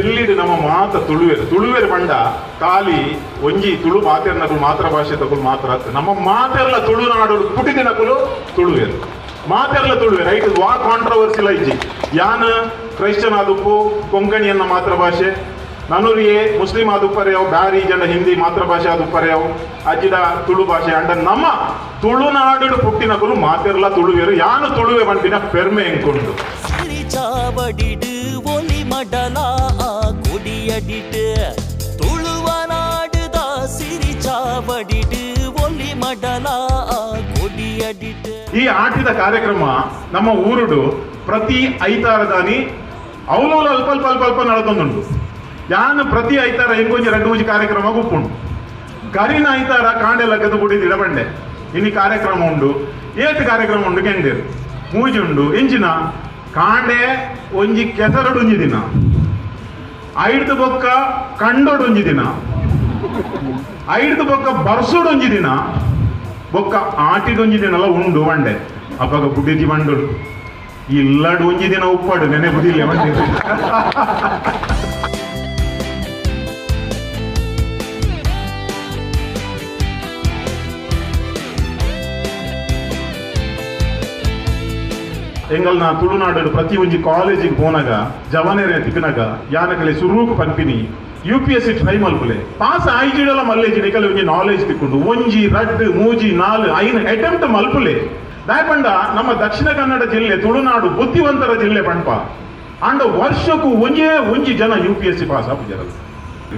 ಜೆಲ್ಲಿಡ್ ನಮ್ಮ ಮಾತ ತುಳುವೇರು ಬಂಡ ಖಾಲಿ ಒಂಜಿ ತುಳು ಮಾತೆರ್ನಕಲು ಮಾತೃ ಭಾಷೆ ತಕುಲು ಮಾತ್ರ ನಮ್ಮ ಮಾತೆರ್ಲ ತುಳುನಾಡು ಪುಟಿದಿನಕುಲು ತುಳುವೇರು ಮಾತೆರ್ಲ ತುಳುವೇರು ಐಟ್ ವಾ ಕಾಂಟ್ರವರ್ಸಿ ಲೈಜಿ ಯಾನ್ ಕ್ರೈಶ್ಚನ್ ಆದುಪ್ಪು ಕೊಂಕಣಿಯನ್ನ ಮಾತೃ ಭಾಷೆ ನನೂರಿಯೇ ಮುಸ್ಲಿಂ ಆದುಪ್ಪರೆಯವು ಬ್ಯಾರಿ ಜನ ಹಿಂದಿ ಮಾತೃ ಭಾಷೆ ಆದುಪ್ಪರೆಯವು ಅಜ್ಜಿಡ ತುಳು ಭಾಷೆ ಅಂಡ ನಮ್ಮ ತುಳುನಾಡು ಪುಟ್ಟಿನಕುಲು ಮಾತೆರ್ಲ ತುಳುವೇರು ಯಾನು ತುಳುವೆ ಬಂಟಿನ ಪೆರ್ಮೆ ಎಂಕೊಂಡು ಚಾವಡಿಡು ಒಲಿ ಮಡಲ ಕೊಡಿಯಡಿಡು ತುಳುವ ನಾಡುದ ಸಿರಿ ಚಾವಡಿಡು ಒಲಿ ಮಡಲ ಕೊಡಿಯಡಿಡು. ಈ ಆಟಿದ ಕಾರ್ಯಕ್ರಮ ನಮ್ಮ ಊರುಡು ಪ್ರತಿ ಐತಾರದಾನಿ ಅವಲೋಲ ಅಲ್ಪ ಅಲ್ಪ ಅಲ್ಪ ಅಲ್ಪ ನಡ್ಕೊಂಡುಂಟು. ಯಾನು ಪ್ರತಿ ಐತಾರ ಹೆಂಗೊಂಜಿ ಎರಡು ಮೂಜಿ ಕಾರ್ಯಕ್ರಮ ಉಪ್ಪುಂಡು. ಕರಿನ ಐತಾರ ಕಾಂಡೆಲ್ಲ ಗದು ಕುಡಿದು ಇಡಬಂಡೆ ಇನ್ನು ಕಾರ್ಯಕ್ರಮ ಉಂಡು. ಏತು ಕಾರ್ಯಕ್ರಮ ಉಂಡು ಕೆಂಡೇರು ಮೂಜಿ ಉಂಡು ಎಂಚಿನ ಕಾಂಡೆ ಒಂಜಿ ಕೆಸರಡು ಒಂಜಿ ದಿನ ಐಡ್ದು ಬೊಕ್ಕ ಕಂಡೋಡು ಒಂಜಿ ದಿನ ಐಡ್ದು ಬೊಕ್ಕ ಬರ್ಸೋಡು ಒಂಜಿ ದಿನ ಬೊಕ್ಕ ಆಟಿದೊಂಜಿ ದಿನ ಎಲ್ಲ ಉಂಡು ಬಂಡೆ ಅಪ್ಪಾಗ ಬುಡ್ಡಿದಿ ಬಂಡೋಡು ಇಲ್ಲಡು ಒಂಜಿ ದಿನ ಉಪ್ಪಾಡು ನೆನೆ ಬುದಿಲ್ಲ ಬಂಡಿ. ಎಂಗಲ್ನ ತುಳುನಾಡು ಪ್ರತಿ ಒಂಜಿ ಕಾಲೇಜಿಗೆ ಹೋನಾಗ ಜವನೇರೆ ತಿಕ್ಕನಾಗ ಯಾನಕಲೆ ಸುರೂಕು ಪನ್ಪಿನಿ UPSC ಟ್ರೈ ಮಲ್ಪುಲೆ ಪಾಸ್ ಆಯ್ಜಿಡಲ ಮಲ್ಲೇಜಿನ ಕಲೆ ಒಂಜಿ ನಾಲೆಜ್ ತಿಕ್ಕೊಂಡು ಒಂಜಿ ರಡ್ಡು ಮೂಜಿ ನಾಲ್ ಐನ್ ಅಟೆಂಪ್ಟ್ ಮಲ್ಪುಲೆ ದಾಯಪಂಡ ನಮ್ಮ ದಕ್ಷಿಣ ಕನ್ನಡ ಜಿಲ್ಲೆ ತುಳುನಾಡು ಬುದ್ಧಿವಂತರ ಜಿಲ್ಲೆ ಪಂಪ ಅಂಡ ವರ್ಷಕ್ಕೂ ಒಂಜಿ ಜನ UPSC ಪಾಸ್ ಆಪುಜರಲ್ಲ.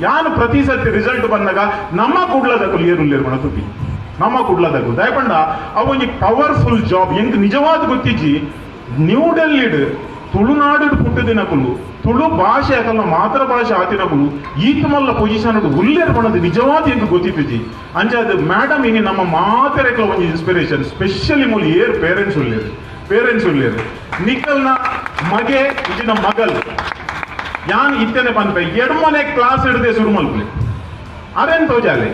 ಯಾನು ಪ್ರತಿ ಸತಿ ರಿಸಲ್ಟ್ ಬಂದಾಗ ನಮ್ಮ ಕುಡ್ಲದಕ್ಕೂ ಏರುಲ್ಲೇರು ಮಣ ತುಪ್ಪಿ ನಮ್ಮ ಕುಡ್ಲದಕ್ಕೂ ದಾಯಪಂಡ ಅವು ಒಂಜಿ ಪವರ್ಫುಲ್ ಜಾಬ್ ಎಂಕ್ ನಿಜವಾದ ಗೊತ್ತಿಜ್ಜಿ ನ್ಯೂ ಡೆಲ್ಲಿಡ್ ತುಳುನಾಡು ಪುಟ್ಟದಿನಕುಲು ತುಳು ಭಾಷೆ ಅಕಲ್ನ ಮಾತೃ ಭಾಷೆ ಆತಿನಕುಲು ಈತ ಮಲ್ಲ ಪೊಸಿಷನ್ ಉಲ್ಲೇರು ಬಣ್ಣದ ನಿಜವಾದ ಎಂಕ್ ಗೊತ್ತಿಜ್ಜಿ ಅಂಚಾದ ಮೇಡಮ್ ಇನಿ ನಮ್ಮ ಮಾತೆರೆಕಲ ಒಂಜಿ ಇನ್ಸ್ಪಿರೇಷನ್ ಸ್ಪೆಷಲಿ ಮೂಲ ಏರ್ ಪೇರೆಂಟ್ಸ್ ಉಲ್ಲೇರು ನಿಖಲ್ನ ಮಗೆ ಇಜಿನ ಮಗಲ್ ಯಾನ್ ಇತ್ತೇನೆ ಬಂದ್ಪೆ ಎಡ್ಮನೆ ಕ್ಲಾಸ್ ಹಿಡ್ದೆ ಶುರು ಮಲ್ಪಲೆ ಅದೇನ್ ತೋಜಾಲೆ